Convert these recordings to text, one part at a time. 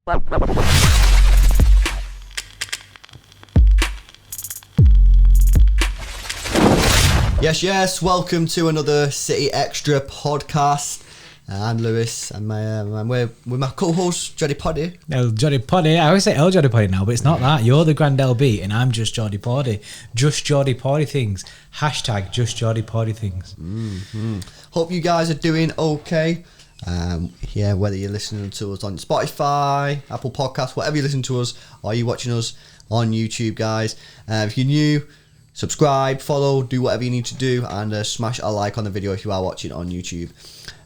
Yes, welcome to another City Xtra Podcast. I'm Lewis, and I'm with my co-host, JordyPordy. JordyPordy. I always say JordyPordy now, but it's not that. You're the Grand LB, and I'm just JordyPordy. Just JordyPordy things. Hashtag just JordyPordy things. Mm-hmm. Hope you guys are doing okay. Whether you're listening to us on Spotify, Apple Podcasts, whatever you listen to us, or you're watching us on YouTube, guys. If you're new, subscribe, follow, do whatever you need to do, and smash a like on the video if you are watching on YouTube.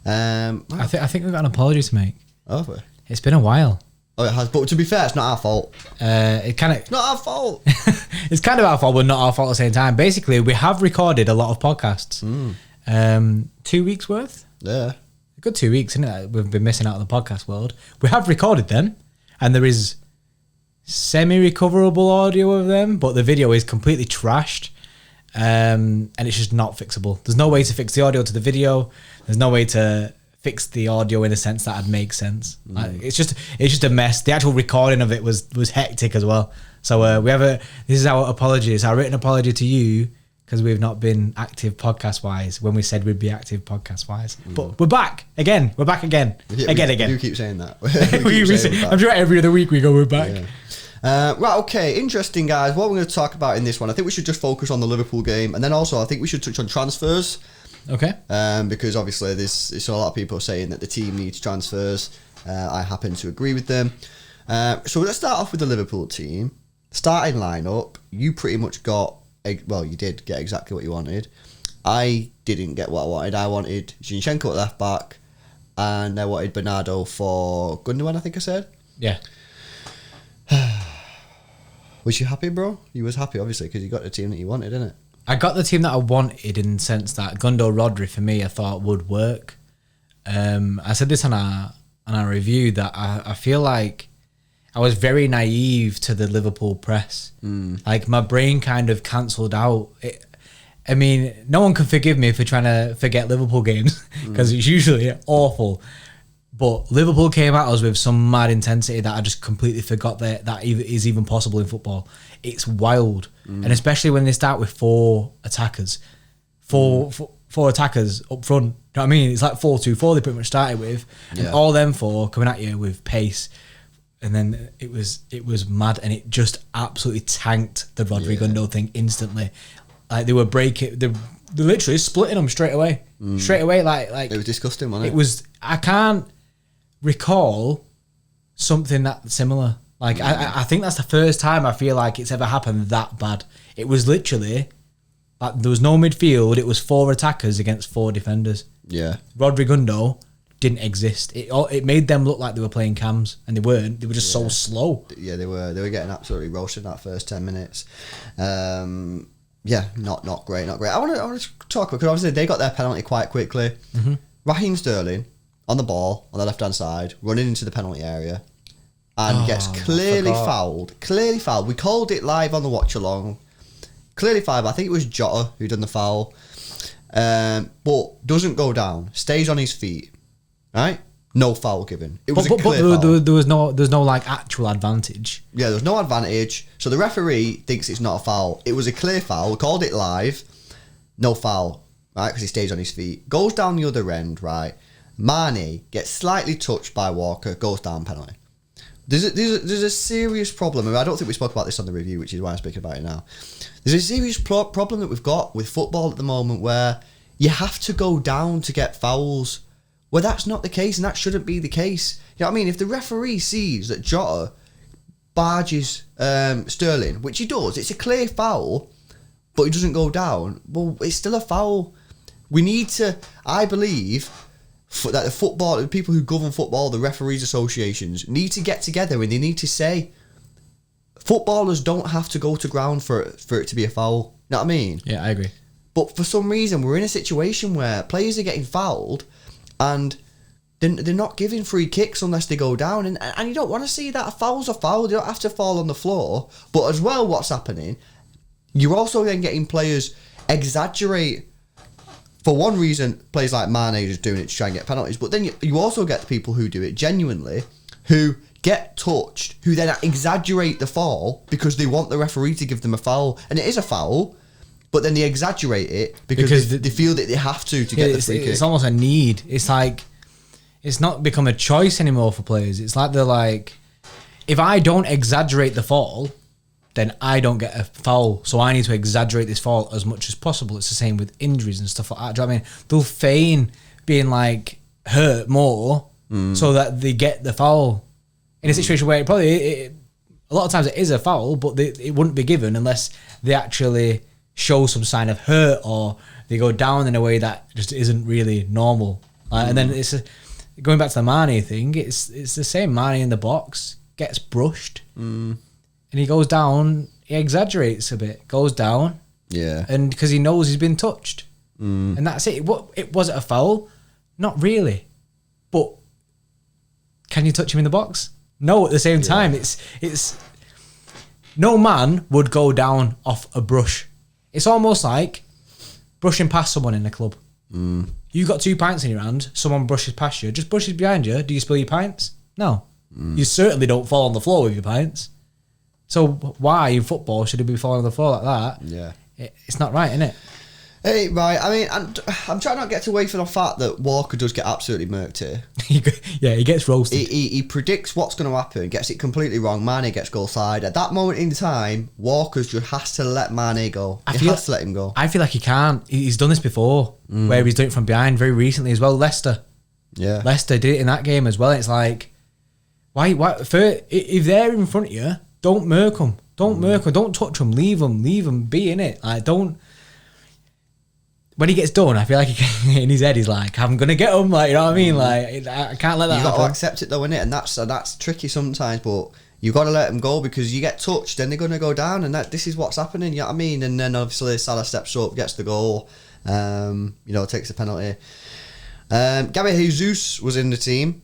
I think we've got an apology to make. Oh, it's been a while. Oh, it has, but to be fair, it's not our fault. It's not our fault. It's kind of our fault, but not our fault at the same time. Basically, we have recorded a lot of podcasts. 2 weeks worth. Yeah, a good 2 weeks, isn't it? We've been missing out on the podcast world. We have recorded them, and there is semi-recoverable audio of them, but the video is completely trashed, and it's just not fixable. There's no way to fix the audio to the video. There's no way to fix the audio in a sense that'd make sense. It's just a mess. The actual recording of it was hectic as well. So this is our apology. It's our written apology to you, because we've not been active podcast wise when we said we'd be active podcast wise. But we're back again. We're back again. Again. You keep saying that. I'm sure every other week we go, we're back. Yeah. Right, okay, interesting, guys. What we're going to talk about in this one, I think we should just focus on the Liverpool game, and then also I think we should touch on transfers. Okay. Because obviously there's a lot of people saying that the team needs transfers. I happen to agree with them. So let's start off with the Liverpool team. Starting lineup, you pretty much got, you did get exactly what you wanted. I didn't get what I wanted. I wanted Zinchenko at left back, and I wanted Bernardo for Gundogan, I think I said. Yeah. Was you happy, bro? You was happy, obviously, because you got the team that you wanted, didn't it? I got the team that I wanted, in the sense that Gundo Rodri for me I thought would work. I said this on our review that I feel like I was very naive to the Liverpool press. Like my brain kind of cancelled out. I mean, no one can forgive me for trying to forget Liverpool games because it's usually awful. But Liverpool came at us with some mad intensity that I just completely forgot that is even possible in football. It's wild. And especially when they start with four attackers. Four attackers up front. You know what I mean? It's like 4-2-4 they pretty much started with. And all them four coming at you with pace. And then it was mad, and it just absolutely tanked the Rodri Gundo thing instantly. Like they were breaking, they're literally splitting them straight away. Straight away, like it was disgusting, wasn't it? It was. I can't recall something that similar. Like I think that's the first time I feel like it's ever happened that bad. It was literally like there was no midfield. It was four attackers against four defenders. Yeah, Rodri Gundo didn't exist. It made them look like they were playing cams, and they weren't. They were just so slow. Yeah, they were getting absolutely roasted in that first 10 minutes. Not great. I want to talk because obviously they got their penalty quite quickly. Raheem Sterling on the ball on the left hand side, running into the penalty area, and gets clearly fouled. Clearly fouled. We called it live on the watch along. Clearly fouled. I think it was Jota who done the foul, but doesn't go down. Stays on his feet. Right? No foul given. It was a clear foul. There's no like actual advantage. Yeah, there's no advantage. So the referee thinks it's not a foul. It was a clear foul. We called it live. No foul, right? Because he stays on his feet. Goes down the other end, right? Mane gets slightly touched by Walker. Goes down penalty. There's a serious problem. I mean, I don't think we spoke about this on the review, which is why I'm speaking about it now. There's a serious problem that we've got with football at the moment where you have to go down to get fouls. Well, that's not the case, and that shouldn't be the case. You know what I mean? If the referee sees that Jota barges Sterling, which he does, it's a clear foul, but he doesn't go down, well, it's still a foul. We need to, I believe, that the people who govern football, the referees associations, need to get together and they need to say, footballers don't have to go to ground for it to be a foul. You know what I mean? Yeah, I agree. But for some reason, we're in a situation where players are getting fouled, and they're not giving free kicks unless they go down. And you don't want to see that. A foul's a foul. They don't have to fall on the floor. But as well, what's happening, you're also then getting players exaggerate. For one reason, players like Mane just doing it to try and get penalties. But then you also get the people who do it genuinely, who get touched, who then exaggerate the fall because they want the referee to give them a foul. And it is a foul, but then they exaggerate it because they feel that they have to get the free kick. It's almost a need. It's like, it's not become a choice anymore for players. It's like they're like, if I don't exaggerate the fall, then I don't get a foul. So I need to exaggerate this fall as much as possible. It's the same with injuries and stuff like that. Do you know what I mean? They'll feign being like hurt more so that they get the foul. In a situation where a lot of times it is a foul, but it wouldn't be given unless they actually show some sign of hurt or they go down in a way that just isn't really normal. And then going back to the Mane thing, it's the same. Mane in the box gets brushed and he goes down, he exaggerates a bit, goes down. Yeah. And because he knows he's been touched. And that's it. Was it a foul? Not really. But can you touch him in the box? No, at the same time, it's no man would go down off a brush. It's almost like brushing past someone in a club. You got 2 pints in your hand, someone brushes past you, just brushes behind you. Do you spill your pints? No. You certainly don't fall on the floor with your pints. So why in football should it be falling on the floor like that? Yeah. It's not right, isn't it? Hey, right. I mean, I'm trying not to get away from the fact that Walker does get absolutely murked here. He gets roasted. He predicts what's going to happen, gets it completely wrong. Mane gets goal side. At that moment in time, Walker just has to let Mane go. He has to let him go. I feel like he can't. He's done this before, where he's done it from behind very recently as well. Leicester did it in that game as well. It's like, why? If they're in front of you, don't murk them. Don't murk them. Don't touch them. Leave them. Be in it. Like, don't. When he gets done, I feel like in his head he's like, I'm gonna get him. Like, you know what I mean? Like, I can't let that happen. You got to accept it though, innit? And that's tricky sometimes, but you got to let them go because you get touched, then they're gonna go down, and this is what's happening. You know what I mean? And then obviously Salah steps up, gets the goal. Takes the penalty. Gabby Jesus was in the team.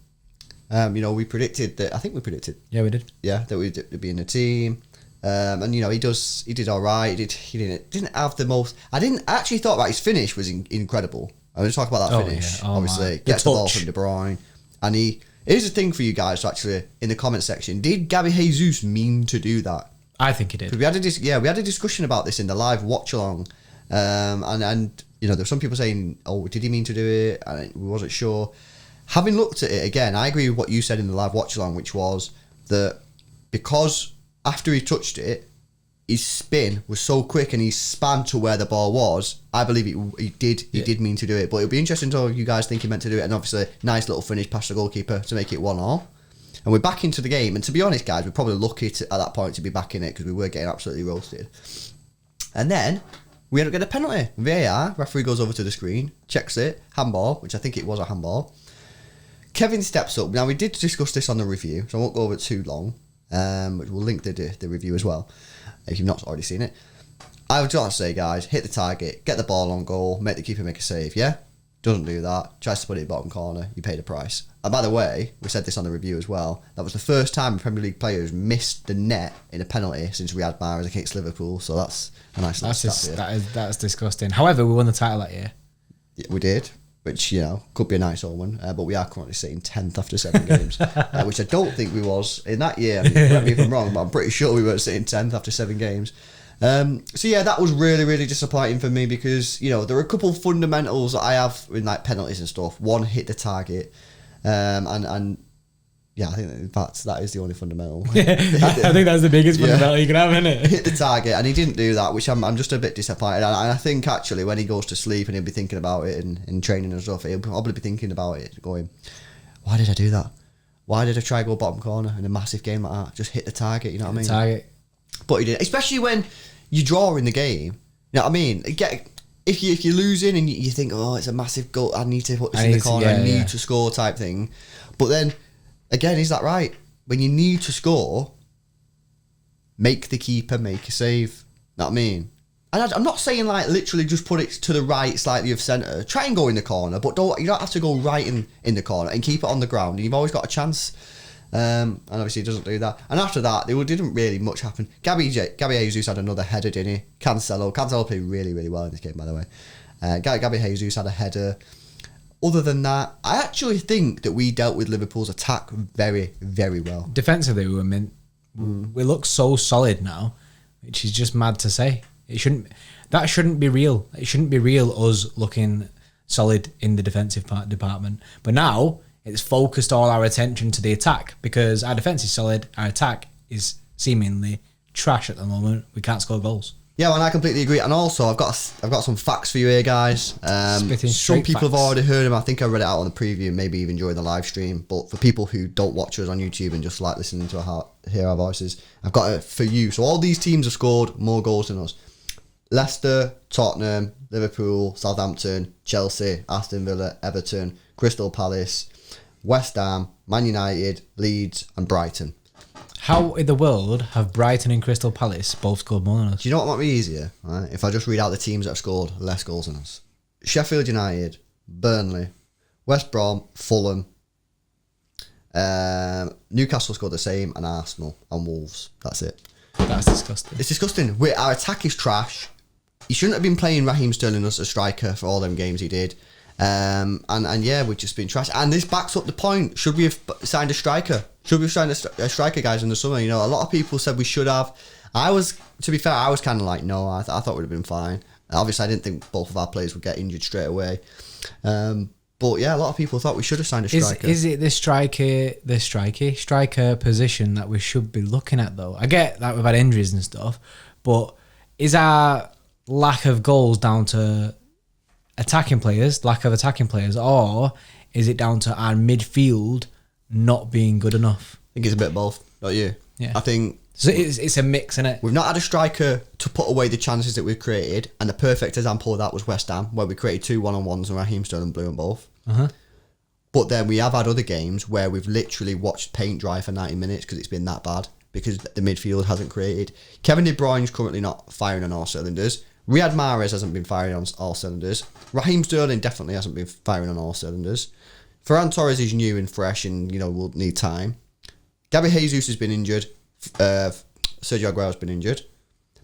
We predicted that. I think we predicted. Yeah, we did. Yeah, that we'd be in the team. He did all right. He didn't have the most. I didn't actually thought about his finish was incredible. I'm going to talk about that finish. Yeah. Obviously, gets the ball from De Bruyne, and here's the thing for you guys actually in the comment section. Did Gabby Jesus mean to do that? I think he did. We had a discussion about this in the live watch along, and there were some people saying, "Oh, did he mean to do it?" And we wasn't sure. Having looked at it again, I agree with what you said in the live watch along, which was that because after he touched it, his spin was so quick and he span to where the ball was. I believe he did mean to do it, but it'll be interesting to know you guys think he meant to do it. And obviously, nice little finish past the goalkeeper to make it 1-1. And we're back into the game. And to be honest, guys, we're probably lucky at that point to be back in it because we were getting absolutely roasted. And then we end up getting a penalty. VAR, referee goes over to the screen, checks it, handball, which I think it was a handball. Kevin steps up. Now, we did discuss this on the review, so I won't go over it too long. Which we'll link the review as well if you've not already seen it. I would just say, guys, hit the target, get the ball on goal, make the keeper make a save. Yeah, doesn't do that, tries to put it in the bottom corner, you pay the price. And by the way, we said this on the review as well, that was the first time a Premier League player has missed the net in a penalty since Riyad Mahrez against Liverpool, so that's a nice little stat. That's disgusting. However, we won the title that year. Yeah, we did, which could be a nice omen, but we are currently sitting 10th after 7 games, which I don't think we was in that year. I mean, correct me if I'm wrong, but I'm pretty sure we weren't sitting 10th after 7 games. That was really, really disappointing for me because there are a couple of fundamentals that I have in like penalties and stuff. One, hit the target, I think in fact that is the only fundamental. I think that's the biggest fundamental you can have, isn't it? Hit the target, and he didn't do that, which I'm just a bit disappointed. And I think actually when he goes to sleep and he'll be thinking about it in training and stuff, he'll probably be thinking about it, going, "Why did I do that? Why did I try to go bottom corner in a massive game like that? Just hit the target, you know what I mean?" Target. But he did, especially when you draw in the game. You know what I mean? If you're losing and you think, "Oh, it's a massive goal, I need to put this in the corner, I need to score," type thing. But then again, is that right? When you need to score, make the keeper make a save. Know what I mean? And I'm not saying like literally just put it to the right slightly of centre. Try and go in the corner, but you don't have to go right in the corner and keep it on the ground. You've always got a chance. And obviously he doesn't do that. And after that, there didn't really much happen. Gabby Jesus had another header, didn't he? Cancelo played really, really well in this game, by the way. Gabby Jesus had a header. other than that, I actually think that we dealt with Liverpool's attack very, very well. Defensively, we look so solid now, which is just mad to say. That shouldn't be real. It shouldn't be real, us looking solid in the defensive department. But now it's focused all our attention to the attack, because our defense is solid, our attack is seemingly trash at the moment. We can't score goals. Yeah, and I completely agree. And also, I've got some facts for you here, guys. Some people have already heard them. I think I read it out on the preview, maybe even during the live stream. But for people who don't watch us on YouTube and just like listening to hear our voices, I've got it for you. So all these teams have scored more goals than us. Leicester, Tottenham, Liverpool, Southampton, Chelsea, Aston Villa, Everton, Crystal Palace, West Ham, Man United, Leeds and Brighton. How in the world have Brighton and Crystal Palace both scored more than us? Do you know what might be easier? Right? If I just read out the teams that have scored less goals than us. Sheffield United, Burnley, West Brom, Fulham, Newcastle scored the same, and Arsenal and Wolves. That's it. That's disgusting. It's disgusting. Our attack is trash. He shouldn't have been playing Raheem Sterling as a striker for all them games he did. And yeah, we've just been trash. And this backs up the point. Should we have signed a striker? Should we have signed a striker, guys, in the summer? You know, a lot of people said we should have. To be fair, I was kind of like, no, I thought we'd have been fine. Obviously, I didn't think both of our players would get injured straight away. But yeah, a lot of people thought we should have signed a striker. Is it the striker position that we should be looking at, though? I get that we've had injuries and stuff, but is our lack of goals down to lack of attacking players, or is it down to our midfield not being good enough? I think it's a bit of both, don't you? Yeah. I think so. It's a mix, isn't it? We've not had a striker to put away the chances that we've created, and the perfect example of that was West Ham, where we created 2 one-on-ones and Raheem Sterling blew them both. But then we have had other games where we've literally watched paint dry for 90 minutes because it's been that bad, because the midfield hasn't created. Kevin De Bruyne's currently not firing on all cylinders. Riyad Mahrez hasn't been firing on all cylinders. Raheem Sterling definitely hasn't been firing on all cylinders. Ferran Torres is new and fresh and, you know, will need time. Gabby Jesus has been injured. Sergio Aguero's been injured.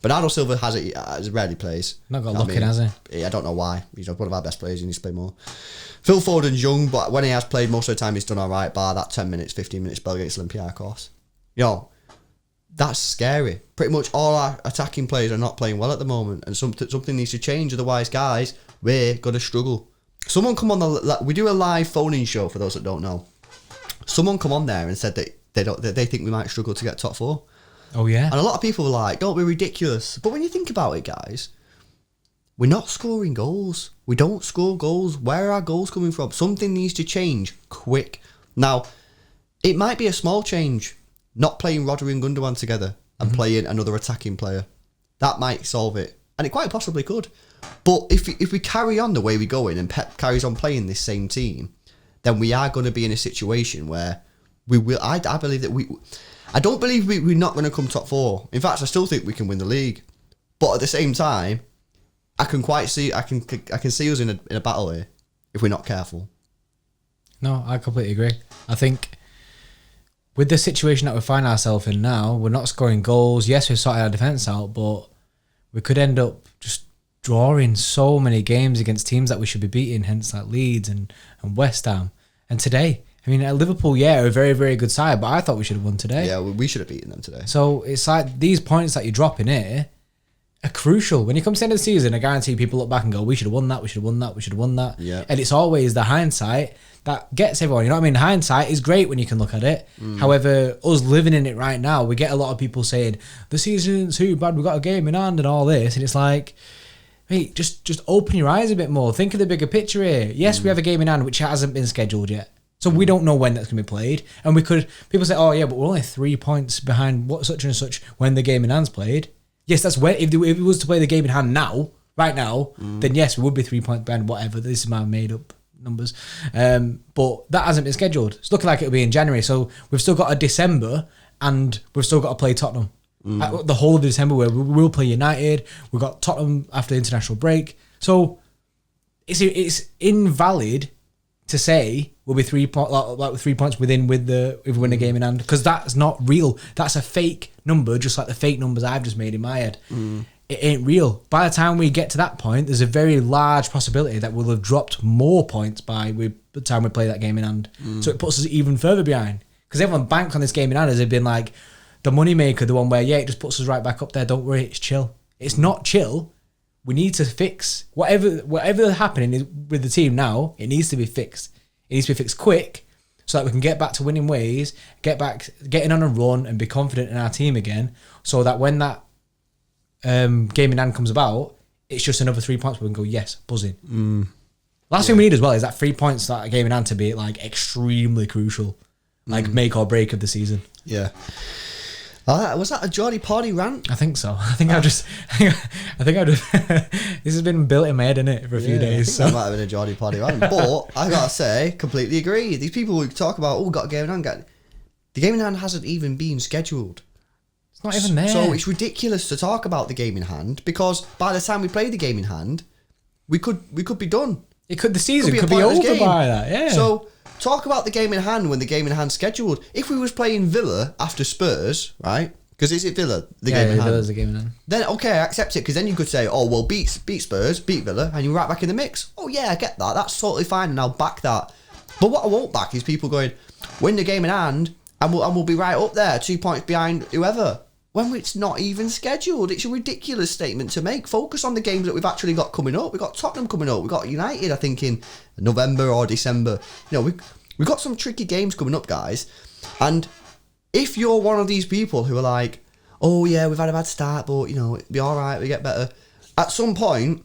Bernardo Silva has rarely plays. Not got looking, has he? I don't know why. He's one of our best players. He needs to play more. Phil Foden's young, but when he has played, most of the time he's done all right, bar that 10 minutes, 15 minutes spell against Olympiacos. You know, that's scary. Pretty much all our attacking players are not playing well at the moment, and something needs to change. Otherwise, guys, we're going to struggle. Someone come on we do a live phone-in show for those that don't know. Someone come on there and said that they think we might struggle to get top 4. Oh yeah. And a lot of people were like, don't be ridiculous. But when you think about it, guys, we're not scoring goals. We don't score goals. Where are our goals coming from? Something needs to change quick. Now, it might be a small change, not playing Rodri and Gundogan together and playing another attacking player. That might solve it. And it quite possibly could. But if we carry on the way we're going and Pep carries on playing this same team, then we are going to be in a situation where we will. I believe that I don't believe we're not going to come top 4. In fact, I still think we can win the league. But at the same time, I can see us in a battle here if we're not careful. No, I completely agree. I think with the situation that we find ourselves in now, we're not scoring goals. Yes, we've sorted our defence out, but we could end up just drawing so many games against teams that we should be beating, hence like Leeds and West Ham. And today, I mean, at Liverpool, yeah, a very, very good side, but I thought we should have won today. Yeah, we should have beaten them today. So it's like these points that you're dropping here are crucial. When you come to the end of the season, I guarantee people look back and go, we should have won that, we should have won that, we should have won that. Yeah. And it's always the hindsight that gets everyone. You know what I mean? Hindsight is great when you can look at it. However, us living in it right now, we get a lot of people saying, the season isn't too bad, we've got a game in hand and all this. And it's like, hey, just open your eyes a bit more. Think of the bigger picture here. Yes, we have a game in hand which hasn't been scheduled yet. So we don't know when that's going to be played. And people say, oh yeah, but we're only 3 points behind what such and such when the game in hand's played. Yes, that's when, if it was to play the game in hand now, right now, then yes, we would be 3 points behind whatever. This is my made up numbers. But that hasn't been scheduled. It's looking like it'll be in January. So we've still got a December and we've still got to play Tottenham. The whole of December where we will play United. We've got Tottenham after the international break. So it's invalid to say we'll be 3 points within if we win a game in hand, because that's not real. That's a fake number, just like the fake numbers I've just made in my head. it ain't real. By the time we get to that point, there's a very large possibility that we'll have dropped more points by the time we play that game in hand. So it puts us even further behind. Because everyone banked on this game in hand as it been like the moneymaker, the one where, it just puts us right back up there. Don't worry, it's chill. It's not chill. We need to fix whatever happening is with the team now. It needs to be fixed. It needs to be fixed quick so that we can get back to winning ways, getting on a run and be confident in our team again, so that when that game in hand comes about, it's just another 3 points where we can go, yes, buzzing. Last thing we need as well is that 3 points, that game in hand, to be like extremely crucial, like make or break of the season. Yeah. Was that a JordyPordy rant? I think so. I think this has been built in my head, innit, for a few days. That might have been a JordyPordy rant. But I gotta say, completely agree. These people who talk about, we've got a game in hand, the game in hand hasn't even been scheduled. It's not even there. So it's ridiculous to talk about the game in hand, because by the time we play the game in hand, we could be done. The season could be over by that, yeah. So talk about the game in hand when the game in hand's scheduled. If we was playing Villa after Spurs, right? Because is it Villa, the game in hand? Villa's the game in hand. Then, okay, I accept it, because then you could say, oh, well, beat Spurs, beat Villa, and you're right back in the mix. Oh, yeah, I get that. That's totally fine, and I'll back that. But what I won't back is people going, win the game in hand, and we'll be right up there, 2 points behind whoever. When it's not even scheduled. It's a ridiculous statement to make. Focus on the games that we've actually got coming up. We've got Tottenham coming up. We've got United, I think, in November or December. We've got some tricky games coming up, guys. And if you're one of these people who are like, oh, yeah, we've had a bad start, but, it'll be all right, we get better. At some point,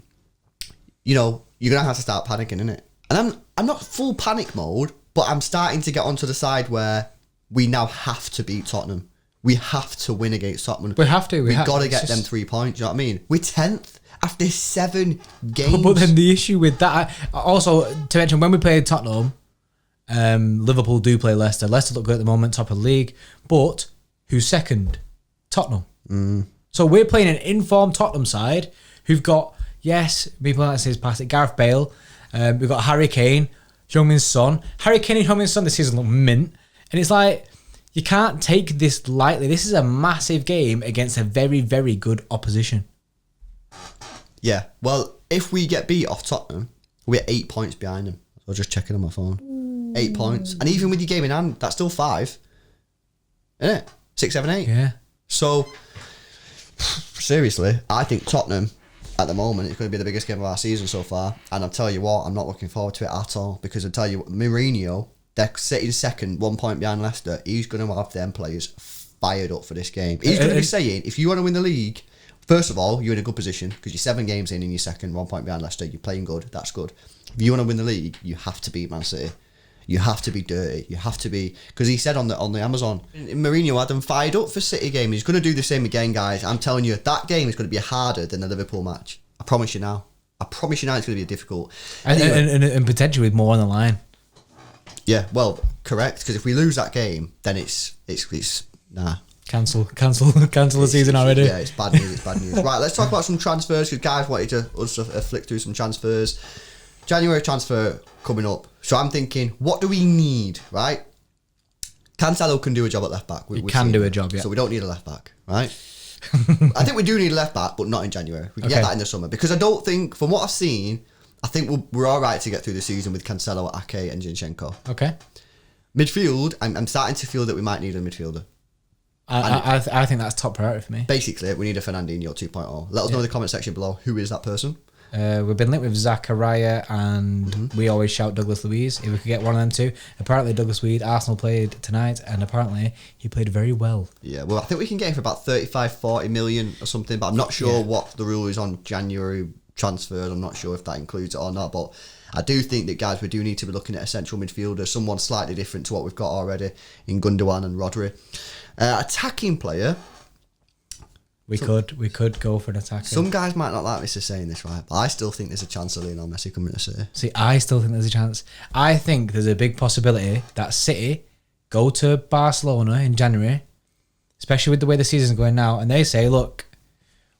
you're going to have to start panicking, innit? And I'm not full panic mode, but I'm starting to get onto the side where we now have to beat Tottenham. We have to win against Tottenham. We have to. We've got to get them 3 points. You know what I mean? We're 10th after 7 games. But then the issue with that, also to mention, when we played Tottenham, Liverpool do play Leicester. Leicester look good at the moment, top of the league. But who's second? Tottenham. So we're playing an informed Tottenham side who've got, yes, people like to say it's past it, Gareth Bale. We've got Harry Kane, Heung-min Son. Harry Kane and Heung-min Son this season look mint. And it's like, you can't take this lightly. This is a massive game against a very, very good opposition. Yeah. Well, if we get beat off Tottenham, we're 8 points behind them. I was just checking on my phone. 8 points. And even with your game in hand, that's still 5. Isn't it? 6, 7, 8. Yeah. So, seriously, I think Tottenham, at the moment, is going to be the biggest game of our season so far. And I'll tell you what, I'm not looking forward to it at all. Because I'll tell you, Mourinho, they're sitting second, 1 point behind Leicester. He's going to have them players fired up for this game. He's going to be saying, if you want to win the league, first of all, you're in a good position because you're 7 games in and you're second, 1 point behind Leicester. You're playing good. That's good. If you want to win the league, you have to beat Man City. You have to be dirty. You have to be, because he said on the Amazon, Mourinho had them fired up for City game. He's going to do the same again, guys. I'm telling you, that game is going to be harder than the Liverpool match. I promise you now. It's going to be difficult. Anyway, and potentially with more on the line. Yeah, well, correct. Because if we lose that game, then it's nah. Cancel the season already. Yeah, it's bad news. It's bad news. Right, let's talk about some transfers because guys wanted us to flick through some transfers. January transfer coming up. So I'm thinking, what do we need? Right, Cancelo can do a job at left back. He can do a job, yeah. So we don't need a left back, right? I think we do need a left back, but not in January. We can get that in the summer because I don't think, from what I've seen, I think we're all right to get through the season with Cancelo, Ake, and Zinchenko. Okay. Midfield, I'm starting to feel that we might need a midfielder. I think that's top priority for me. Basically, we need a Fernandinho 2.0. Let us know in the comment section below who is that person. We've been linked with Zachariah and we always shout Douglas Luiz. If we could get one of them two. Apparently Douglas Luiz, Arsenal played tonight and apparently he played very well. Yeah, well I think we can get him for about 35-40 million or something, but I'm not sure what the rule is on January transfers. I'm not sure if that includes it or not, but I do think that, guys, we do need to be looking at a central midfielder, someone slightly different to what we've got already in Gundogan and Rodri. Attacking player. We could go for an attacker. Some guys might not like me for saying this, right? But I still think there's a chance of Lionel Messi coming to City. See, I still think there's a chance. I think there's a big possibility that City go to Barcelona in January, especially with the way the season's going now, and they say, look,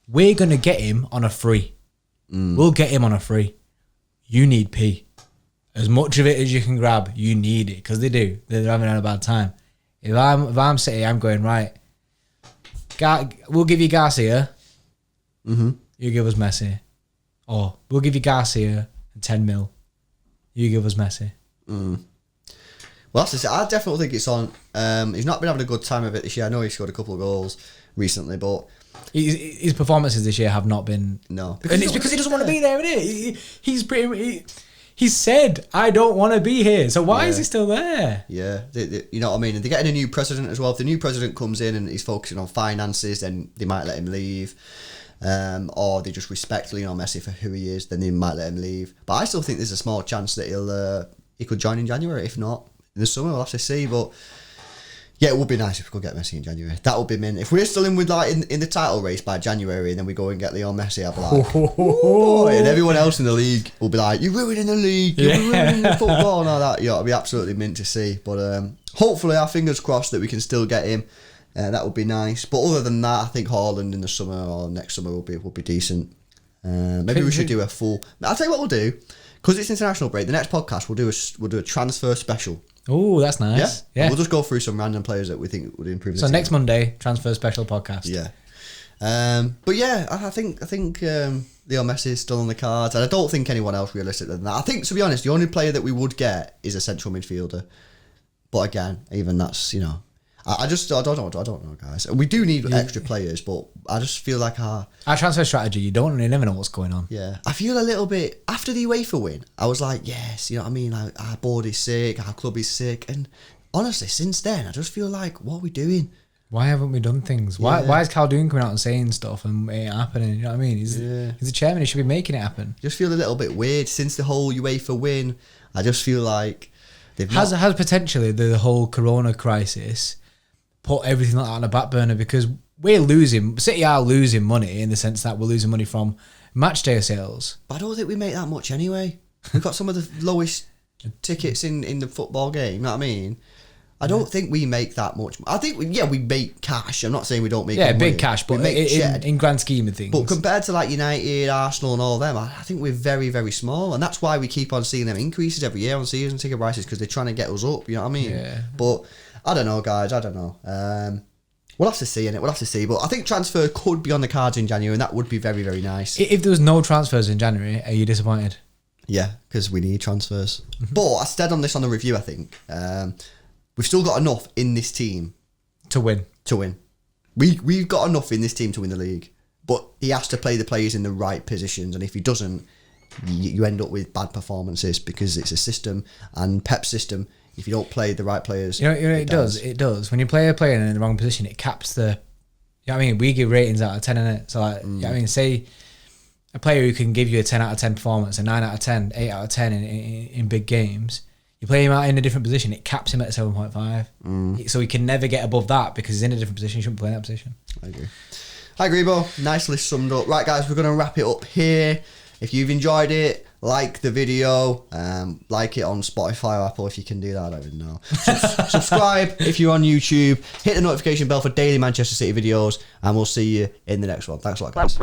we're going to get him on a free. We'll get him on a free. You need P. As much of it as you can grab, you need it, because they do. They're having a bad time. If I'm City, I'm going, right, we'll give you Garcia, You give us Messi. Or we'll give you Garcia and 10 mil. You give us Messi. Well, that's I definitely think it's on. He's not been having a good time of it this year. I know he scored a couple of goals recently, but his performances this year have not been. No, and it's because he doesn't want to be there, isn't it? He's pretty. He said, "I don't want to be here." So why is he still there? Yeah, you know what I mean. And they're getting a new president as well. If the new president comes in and he's focusing on finances, then they might let him leave. Or they just respect Lionel Messi for who he is, then they might let him leave. But I still think there's a small chance that he could join in January. If not, in the summer, we'll have to see. But yeah, it would be nice if we could get Messi in January. That would be mint. If we're still in with in the title race by January, and then we go and get Lionel Messi, I'll be like, oh, and everyone else in the league will be like, "You're ruining the league, you're ruining the football," and all that. Yeah, it'll be absolutely mint to see. But hopefully, our fingers crossed that we can still get him. That would be nice. But other than that, I think Haaland in the summer or next summer will be decent. Maybe we should do a full. I'll tell you what we'll do, because it's international break. The next podcast we'll do a transfer special. Oh, that's nice. Yeah. We'll just go through some random players that we think would improve. So next Monday, transfer special podcast. Yeah. But yeah, I think Leo Messi is still on the cards, and I don't think anyone else realistic than that. I think, to be honest, the only player that we would get is a central midfielder. But again, even that's, you know, I don't know, guys. We do need extra players, but I just feel like our transfer strategy, you never know what's going on. Yeah, I feel a little bit after the UEFA win. I was like, yes, you know what I mean. Like, our board is sick, our club is sick, and honestly, since then, I just feel like, what are we doing? Why haven't we done things? Why is Caldoon coming out and saying stuff and it ain't happening? You know what I mean? He's the chairman. He should be making it happen. Just feel a little bit weird since the whole UEFA win. I just feel like has potentially the whole Corona crisis put everything like that on the back burner, because City are losing money in the sense that we're losing money from match day sales. But I don't think we make that much anyway. We've got some of the lowest tickets in the football game, you know what I mean? I don't think we make that much. I think, we make cash. I'm not saying we don't make big money. Cash, but in grand scheme of things. But compared to like United, Arsenal and all them, I think we're very, very small. And that's why we keep on seeing them increases every year on season ticket prices, because they're trying to get us up, you know what I mean? Yeah. But I don't know, guys. I don't know. We'll have to see, innit? We'll have to see. But I think transfer could be on the cards in January, and that would be very, very nice. If there was no transfers in January, are you disappointed? Yeah, because we need transfers. But I said on the review, I think, we've still got enough in this team to win. We've got enough in this team to win the league. But he has to play the players in the right positions, and if he doesn't, you end up with bad performances, because it's a system, and Pep's system. If you don't play the right players, it does. When you play a player in the wrong position, it caps the. You know what I mean? We give ratings out of 10 in it. So like, you know what I mean, say a player who can give you a 10 out of 10 performance, a 9 out of 10, 8 out of 10 in big games. You play him out in a different position, it caps him at 7.5. So he can never get above that, because he's in a different position. He shouldn't play in that position. I agree, Bo. Nicely summed up. Right, guys, we're going to wrap it up here. If you've enjoyed it, like the video, like it on Spotify or Apple if you can do that, I don't even know. Subscribe if you're on YouTube, hit the notification bell for daily Manchester City videos, and we'll see you in the next one. Thanks a lot, guys.